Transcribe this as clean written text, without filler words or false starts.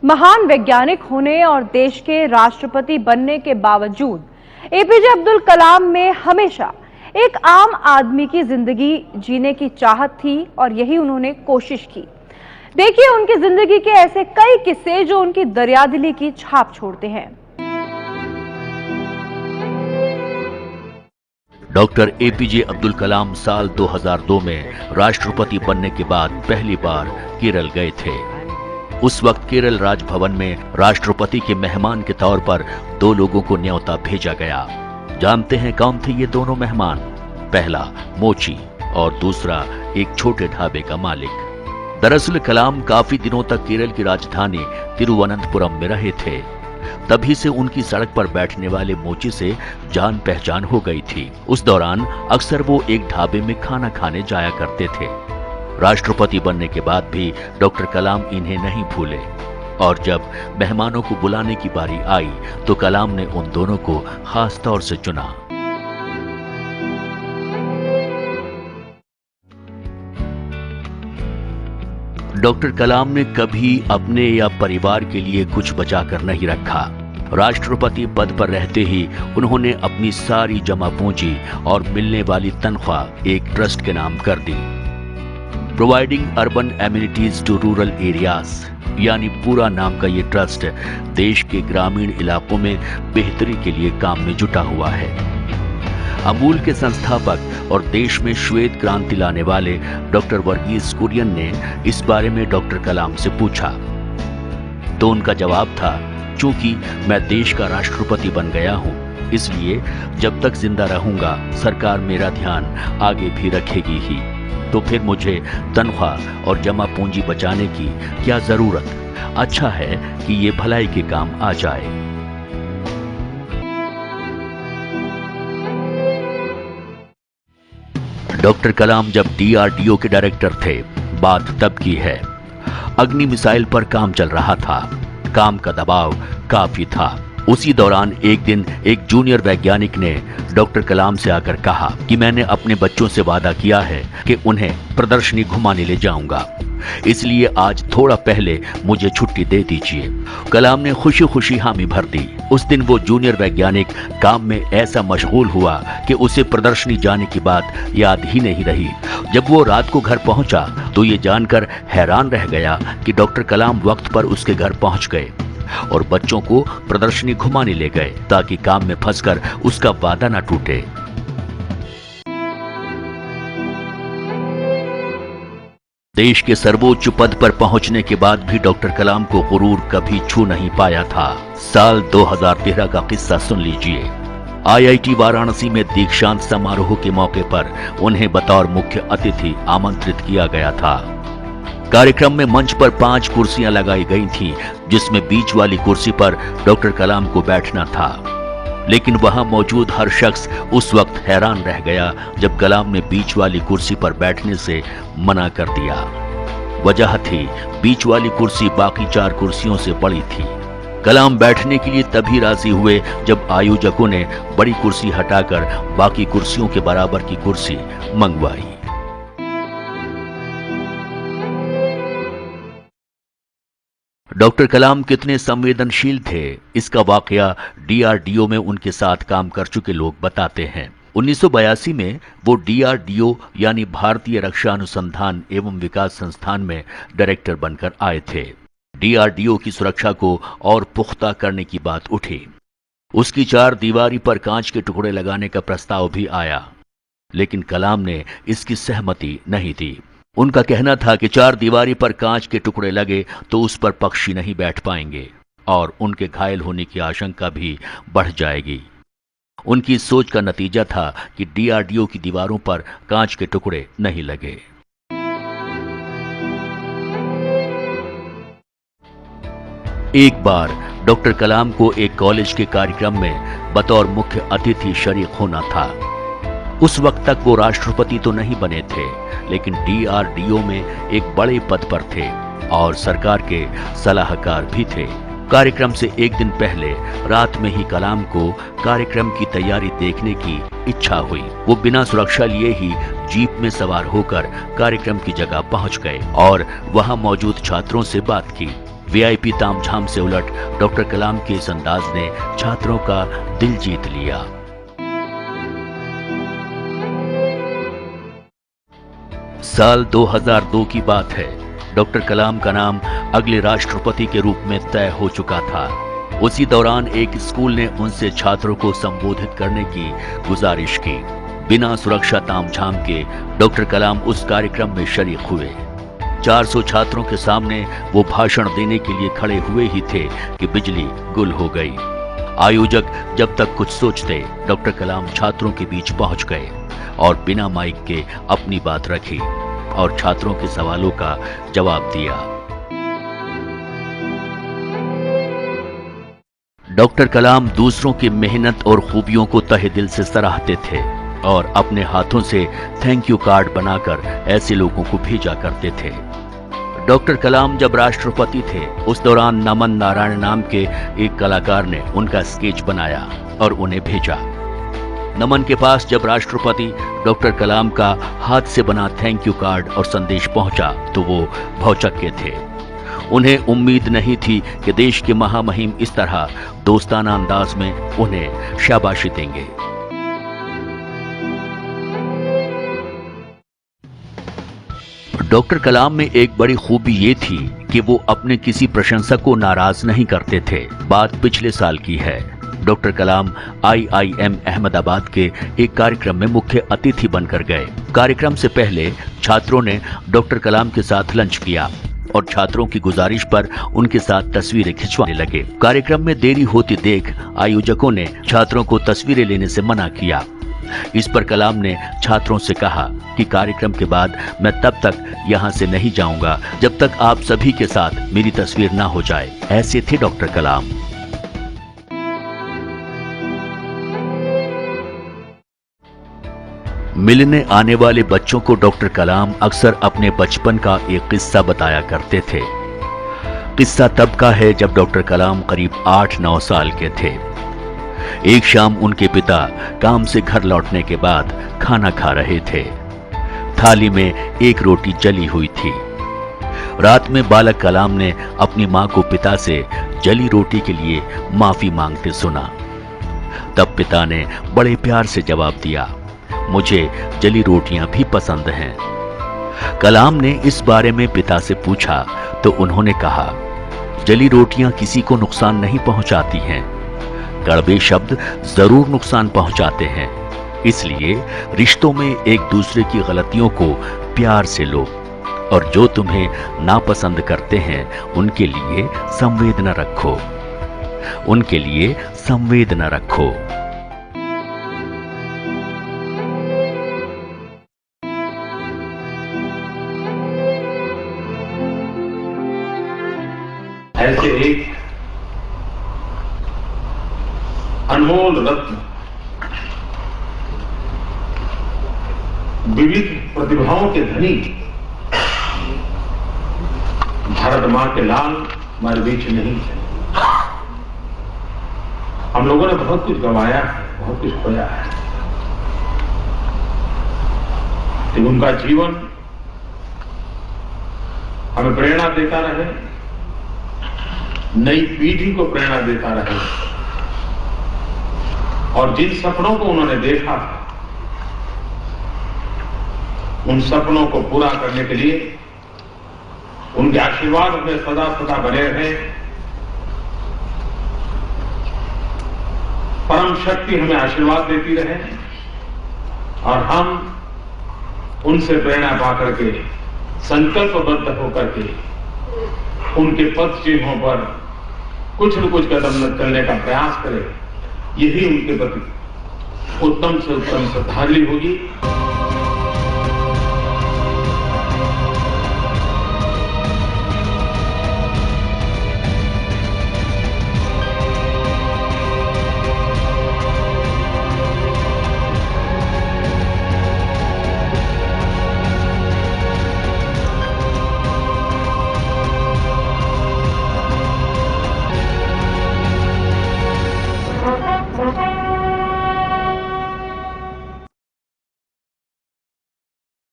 महान वैज्ञानिक होने और देश के राष्ट्रपति बनने के बावजूद एपीजे अब्दुल कलाम में हमेशा एक आम आदमी की जिंदगी जीने की चाहत थी और यही उन्होंने कोशिश की। देखिए उनकी जिंदगी के ऐसे कई किस्से जो उनकी दरियादिली की छाप छोड़ते हैं। डॉक्टर एपीजे अब्दुल कलाम साल 2002 में राष्ट्रपति बनने के बाद पहली बार केरल गए थे। उस वक्त केरल राजभवन में राष्ट्रपति के मेहमान के तौर पर 2 लोगों को न्योता भेजा गया। जानते हैं कौन थे ये दोनों मेहमान? पहला मोची और दूसरा एक छोटे ढाबे का मालिक। दरअसल कलाम काफी दिनों तक केरल की राजधानी तिरुवनंतपुरम में रहे थे। तभी से उनकी सड़क पर बैठने वाले मोची से जान पहचान हो गई थी। उस दौरान अक्सर वो एक ढाबे में खाना खाने जाया करते थे। राष्ट्रपति बनने के बाद भी डॉक्टर कलाम इन्हें नहीं भूले और जब मेहमानों को बुलाने की बारी आई तो कलाम ने उन दोनों को खास तौर से चुना। डॉक्टर कलाम ने कभी अपने या परिवार के लिए कुछ बचाकर नहीं रखा। राष्ट्रपति पद पर रहते ही उन्होंने अपनी सारी जमा पूंजी और मिलने वाली तनख्वाह एक ट्रस्ट के नाम कर दी। Providing urban amenities to rural areas यानी पूरा नाम का ये ट्रस्ट देश के ग्रामीण इलाकों में बेहतरी के लिए काम में जुटा हुआ है। अमूल के संस्थापक और देश में श्वेत क्रांति लाने वाले डॉक्टर वर्गीस कुरियन ने इस बारे में डॉक्टर कलाम से पूछा तो उनका जवाब था, चूंकि मैं देश का राष्ट्रपति बन गया हूं, इसलिए जब तक जिंदा रहूंगा सरकार मेरा ध्यान आगे भी रखेगी ही, तो फिर मुझे तनख्वाह और जमा पूंजी बचाने की क्या जरूरत? अच्छा है कि ये भलाई के काम आ जाए। डॉक्टर कलाम जब डीआरडीओ के डायरेक्टर थे, बात तब की है। अग्नि मिसाइल पर काम चल रहा था, काम का दबाव काफी था। उसी दौरान एक दिन एक जूनियर वैज्ञानिक ने डॉक्टर कलाम से आकर कहा कि मैंने अपने बच्चों से वादा किया है कि उन्हें प्रदर्शनी घुमाने ले जाऊंगा, इसलिए आज थोड़ा पहले मुझे छुट्टी दे दीजिए। कलाम ने खुशी खुशी हामी भर दी। उस दिन वो जूनियर वैज्ञानिक काम में ऐसा मशगूल हुआ कि उसे प्रदर्शनी जाने की बात याद ही नहीं रही। जब वो रात को घर पहुंचा तो ये जानकर हैरान रह गया कि डॉक्टर कलाम वक्त पर उसके घर पहुंच गए और बच्चों को प्रदर्शनी घुमाने ले गए ताकि काम में फंसकर उसका वादा न टूटे। देश के सर्वोच्च पद पर पहुंचने के बाद भी डॉक्टर कलाम को गुरूर कभी छू नहीं पाया था। साल 2013 का किस्सा सुन लीजिए। आईआईटी वाराणसी में दीक्षांत समारोह के मौके पर उन्हें बतौर मुख्य अतिथि आमंत्रित किया गया था। कार्यक्रम में मंच पर 5 कुर्सियां लगाई गई थीं, जिसमें बीच वाली कुर्सी पर डॉक्टर कलाम को बैठना था। लेकिन वहां मौजूद हर शख्स उस वक्त हैरान रह गया जब कलाम ने बीच वाली कुर्सी पर बैठने से मना कर दिया। वजह थी बीच वाली कुर्सी बाकी 4 कुर्सियों से बड़ी थी। कलाम बैठने के लिए तभी राजी हुए जब आयोजकों ने बड़ी कुर्सी हटाकर बाकी कुर्सियों के बराबर की कुर्सी मंगवाई। डॉक्टर कलाम कितने संवेदनशील थे, इसका वाकया डीआरडीओ में उनके साथ काम कर चुके लोग बताते हैं। 1982 में वो डीआरडीओ यानी भारतीय रक्षा अनुसंधान एवं विकास संस्थान में डायरेक्टर बनकर आए थे। डीआरडीओ की सुरक्षा को और पुख्ता करने की बात उठी। उसकी 4 दीवारी पर कांच के टुकड़े लगाने का प्रस्ताव भी आया, लेकिन कलाम ने इसकी सहमति नहीं दी। उनका कहना था कि 4 दीवारी पर कांच के टुकड़े लगे तो उस पर पक्षी नहीं बैठ पाएंगे और उनके घायल होने की आशंका भी बढ़ जाएगी। उनकी सोच का नतीजा था कि डीआरडीओ की दीवारों पर कांच के टुकड़े नहीं लगे। एक बार डॉक्टर कलाम को एक कॉलेज के कार्यक्रम में बतौर मुख्य अतिथि शरीक होना था। उस वक्त तक वो राष्ट्रपति तो नहीं बने थे, लेकिन डीआरडीओ में एक बड़े पद पर थे और सरकार के सलाहकार भी थे। कार्यक्रम से एक दिन पहले रात में ही कलाम को कार्यक्रम की तैयारी देखने की इच्छा हुई। वो बिना सुरक्षा लिए ही जीप में सवार होकर कार्यक्रम की जगह पहुंच गए और वहां मौजूद छात्रों से बात की। वीआईपी तामझाम से उलट डॉक्टर कलाम के इस अंदाज ने छात्रों का दिल जीत लिया। साल 2002 की बात है। डॉक्टर कलाम का नाम अगले राष्ट्रपति के रूप में तय हो चुका था। उसी दौरान एक स्कूल ने उनसे छात्रों को संबोधित करने की गुजारिश की। बिना सुरक्षा तामझाम के डॉक्टर कलाम उस कार्यक्रम में शरीक हुए। 400 छात्रों के सामने वो भाषण देने के लिए खड़े हुए ही थे कि बिजली गुल हो गई। आयोजक जब तक कुछ सोचते, डॉक्टर कलाम छात्रों के बीच पहुंच गए और बिना माइक के अपनी बात रखी और छात्रों के सवालों का जवाब दिया। डॉक्टर कलाम दूसरों की मेहनत और खूबियों को तहे दिल से सराहते थे और अपने हाथों से थैंक यू कार्ड बनाकर ऐसे लोगों को भेजा करते थे। डॉक्टर कलाम जब राष्ट्रपति थे, उस दौरान नमन नारायण नाम के एक कलाकार ने उनका स्केच बनाया और उन्हें भेजा। नमन के पास जब राष्ट्रपति डॉक्टर कलाम का हाथ से बना थैंक यू कार्ड और संदेश पहुंचा तो वो भौचक्के थे। उन्हें उम्मीद नहीं थी कि देश के महामहिम इस तरह दोस्ताना अंदाज में उन्हें शाबाशी देंगे। डॉक्टर कलाम में एक बड़ी खूबी ये थी कि वो अपने किसी प्रशंसक को नाराज नहीं करते थे। बात पिछले साल की है। डॉक्टर कलाम IIM अहमदाबाद के एक कार्यक्रम में मुख्य अतिथि बनकर गए। कार्यक्रम से पहले छात्रों ने डॉक्टर कलाम के साथ लंच किया और छात्रों की गुजारिश पर उनके साथ तस्वीरें खिंचवाने लगे। कार्यक्रम में देरी होती देख आयोजकों ने छात्रों को तस्वीरें लेने से मना किया। इस पर कलाम ने छात्रों से कहा कि कार्यक्रम के बाद मैं तब तक यहाँ से नहीं जाऊंगा जब तक आप सभी के साथ मेरी तस्वीर ना हो जाए। ऐसे थे डॉक्टर कलाम। मिलने आने वाले बच्चों को डॉक्टर कलाम अक्सर अपने बचपन का एक किस्सा बताया करते थे। किस्सा तब का है जब डॉक्टर कलाम करीब 8-9 साल के थे। एक शाम उनके पिता काम से घर लौटने के बाद खाना खा रहे थे। थाली में एक रोटी जली हुई थी। रात में बालक कलाम ने अपनी मां को पिता से जली रोटी के लिए माफी मांगते सुना। तब पिता ने बड़े प्यार से जवाब दिया, मुझे जली रोटियां भी पसंद हैं। कलाम ने इस बारे में पिता से पूछा तो उन्होंने कहा, जली रोटियां किसी को नुकसान नहीं पहुंचाती हैं, कड़वे शब्द जरूर नुकसान पहुंचाते हैं। इसलिए रिश्तों में एक दूसरे की गलतियों को प्यार से लो और जो तुम्हें नापसंद करते हैं उनके लिए संवेदना रखो, उनके लिए संवेदना रखो। ऐसे एक अनमोल रत्न, विविध प्रतिभाओं के धनी भारत मां के लाल हमारे बीच नहीं है। हम लोगों ने बहुत कुछ गंवाया है, बहुत कुछ खोया है, लेकिन उनका जीवन हमें प्रेरणा देता रहे, नई पीढ़ी को प्रेरणा देता रहे और जिन सपनों को उन्होंने देखा उन सपनों को पूरा करने के लिए उनके आशीर्वाद हमें सदा सदा बने रहे। परम शक्ति हमें आशीर्वाद देती रहे और हम उनसे प्रेरणा पाकर के संकल्पबद्ध होकर के उनके पथ चिन्हों पर कुछ न कुछ कदम चलने का प्रयास करें। यही उनके प्रति उत्तम से उत्तम श्रद्धांजलि होगी।